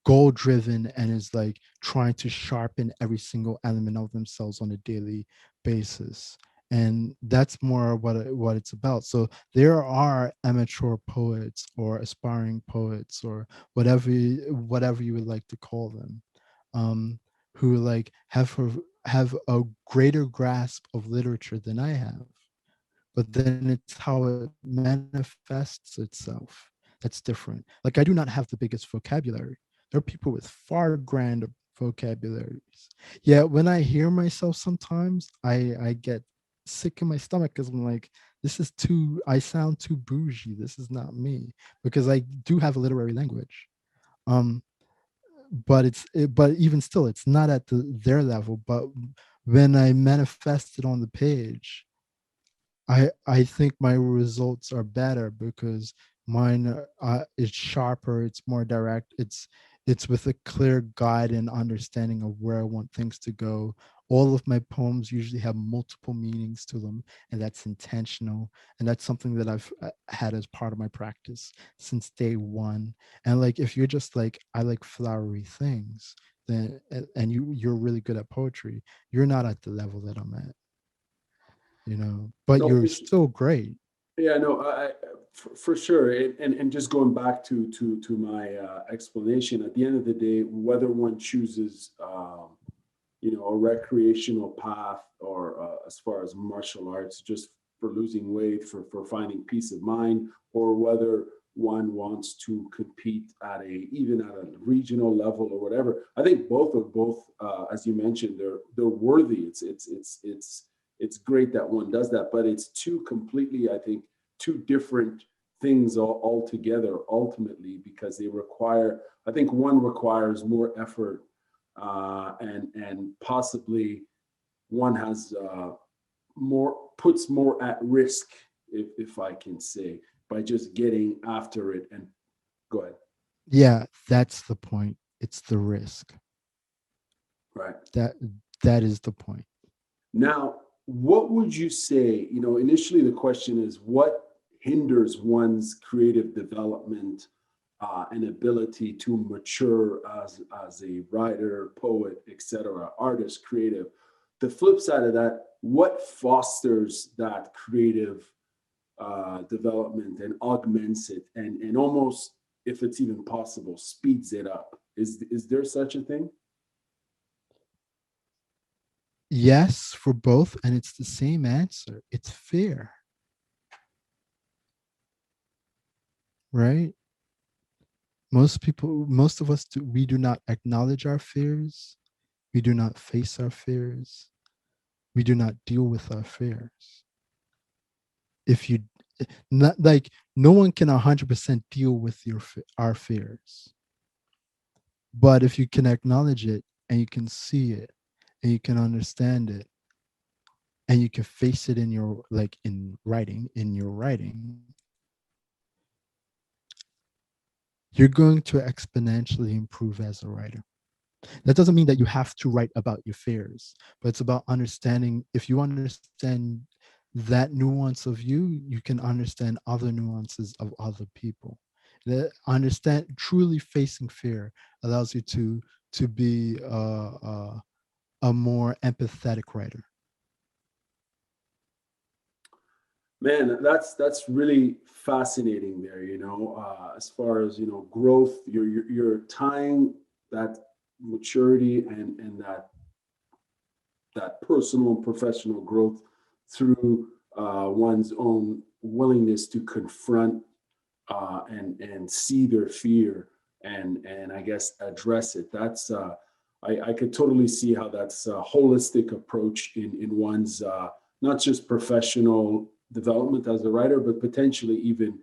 goal driven and is like trying to sharpen every single element of themselves on a daily basis. And that's more what it's about. So there are amateur poets or aspiring poets or whatever you would like to call them, um, who like have a greater grasp of literature than I have. But then it's how it manifests itself that's different. Like I do not have the biggest vocabulary. There are people with far grander vocabularies. Yet when I hear myself sometimes, I get sick in my stomach because I'm like, this is too, I sound too bougie. This is not me. Because I do have a literary language. Um, but even still, it's not at their level. But when I manifest it on the page, I think my results are better because mine is sharper, it's more direct, it's with a clear guide and understanding of where I want things to go. All of my poems usually have multiple meanings to them, and that's intentional. And that's something that I've had as part of my practice since day one. And like, if you're just like, I like flowery things, then and you're really good at poetry, you're not at the level that I'm at, but No, you're still great. yeah, no, for sure. And just going back to my explanation, at the end of the day, whether one chooses, a recreational path, or as far as martial arts, just for losing weight, for finding peace of mind, or whether one wants to compete at even at a regional level or whatever. I think both, as you mentioned, they're worthy. It's great that one does that, but it's two completely, I think, two different things altogether ultimately, because they require, I think one requires more effort, and possibly one has more, puts more at risk, if I can say, by just getting after it. And go ahead. Yeah, that's the point. It's the risk. Right. That that is the point. Now, what would you say? Initially the question is, what hinders one's creative development, and ability to mature as a writer, poet, etc., artist, creative? The flip side of that, what fosters that creative development and augments it, and almost, if it's even possible, speeds it up? Is there such a thing? Yes, for both, and it's the same answer. It's fear, right? Most of us we do not acknowledge our fears. We do not face our fears. We do not deal with our fears. If you not like no one can 100% deal with our fears, but if you can acknowledge it and you can see it and you can understand it and you can face it in your like in your writing, you're going to exponentially improve as a writer. That doesn't mean that you have to write about your fears, but it's about understanding. If you understand that nuance of you can understand other nuances of other people. That understand truly facing fear allows you to be a more empathetic writer. Man, that's really fascinating there, as far as, growth, you're tying that maturity and that personal and professional growth through one's own willingness to confront and see their fear and I guess address it. That's I could totally see how that's a holistic approach in one's not just professional development as a writer, but potentially even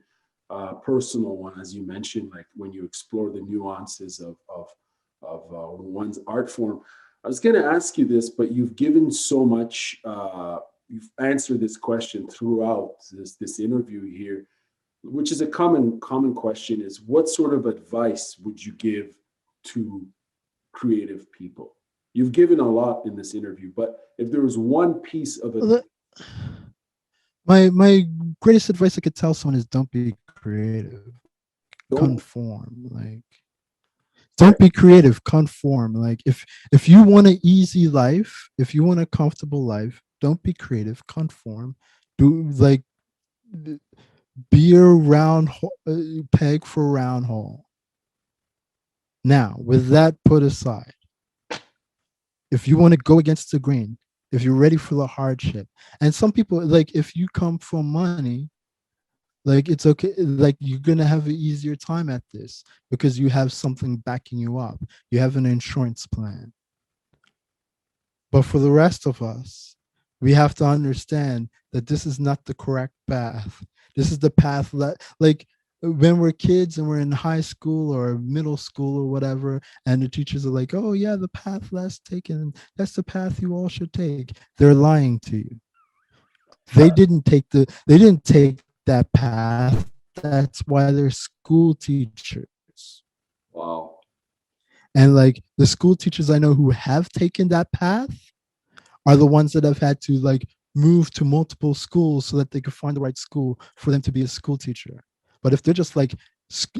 personal one, as you mentioned, like when you explore the nuances of one's art form. I was going to ask you this, but you've given so much. You've answered this question throughout this interview here, which is a common question: is what sort of advice would you give to creative people? You've given a lot in this interview, but if there was one piece of advice, My greatest advice I could tell someone is don't be creative. don't. Conform. Like don't Sorry. be creative, conform. Like if you want an easy life, if you want a comfortable life, don't be creative, conform. Do like be a peg for a round hole. Now, with that put aside, if you want to go against the grain, if you're ready for the hardship, and some people like if you come from money, like it's okay, like you're gonna have an easier time at this because you have something backing you up. You have an insurance plan. But for the rest of us, we have to understand that this is not the correct path. This is the path that, like, when we're kids and we're in high school or middle school or whatever, and the teachers are like, oh, yeah, the path less taken, that's the path you all should take. They're lying to you. They didn't take that path. That's why they're school teachers. Wow. And like the school teachers I know who have taken that path are the ones that have had to like move to multiple schools so that they could find the right school for them to be a school teacher. But if they're just like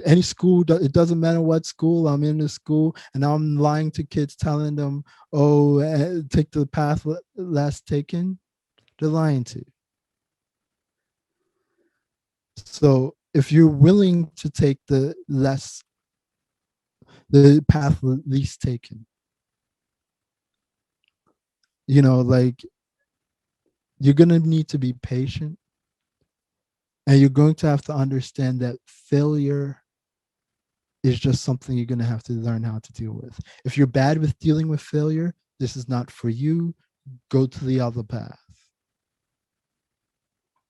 any school, it doesn't matter what school, I'm in the school and I'm lying to kids telling them, oh, take the path last taken, they're lying to you. So if you're willing to take the path least taken, like you're going to need to be patient. And you're going to have to understand that failure is just something you're going to have to learn how to deal with. If you're bad with dealing with failure, this is not for you. Go to the other path.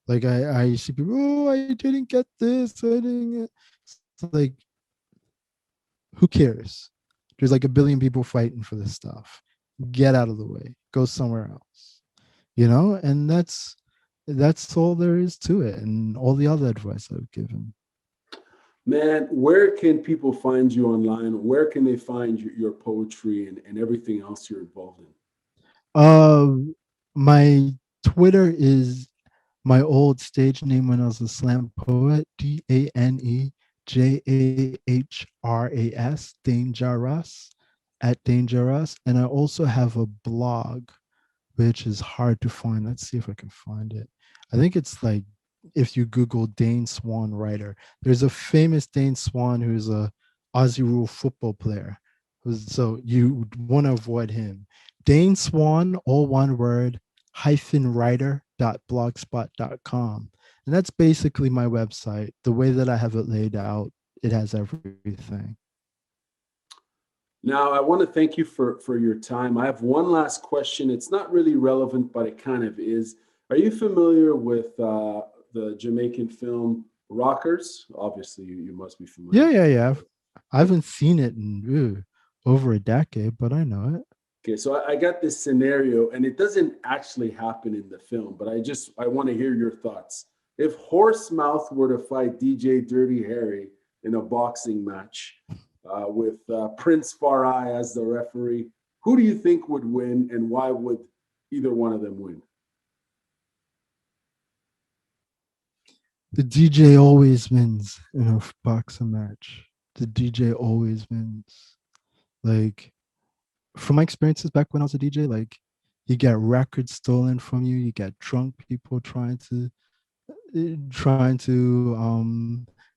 Like I see people, oh, I didn't get this. I didn't get. It's like, who cares? There's like a billion people fighting for this stuff. Get out of the way. Go somewhere else. And that's all there is to it, and all the other advice I've given. Man, where can people find you online? Where can they find your poetry and everything else you're involved in? My Twitter is my old stage name when I was a slam poet, DaneJahras, Dangerous, at Dangerous. And I also have a blog, which is hard to find. Let's see if I can find it. I think it's like if you Google Dane Swan writer, there's a famous Dane Swan who's a Aussie rule football player. So you want to avoid him. Dane Swan, all one word, -writer.blogspot.com. And that's basically my website. The way that I have it laid out, it has everything. Now, I want to thank you for your time. I have one last question. It's not really relevant, but it kind of is. Are you familiar with the Jamaican film Rockers? Obviously, you must be familiar. Yeah. I Okay. haven't seen it in over a decade, but I know it. Okay, so I got this scenario, and it doesn't actually happen in the film, but I want to hear your thoughts. If Horsemouth were to fight DJ Dirty Harry in a boxing match with Prince Farai as the referee, who do you think would win, and why would either one of them win? The DJ always wins in a boxing match. The DJ always wins. Like, from my experiences back when I was a DJ, like, you get records stolen from you, you get drunk people trying to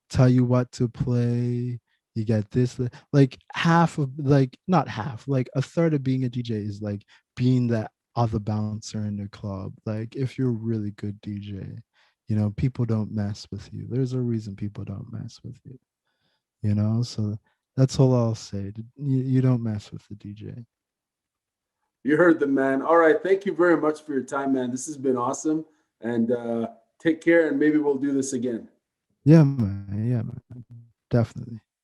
tell you what to play. You get this, like half of, like, not half, like a third of being a DJ is like being the other bouncer in the club. Like, if you're a really good DJ, people don't mess with you. There's a reason people don't mess with you. So that's all I'll say. You don't mess with the DJ. You heard the man. All right, thank you very much for your time, man. This has been awesome, and take care, and maybe we'll do this again. Yeah, man. Definitely.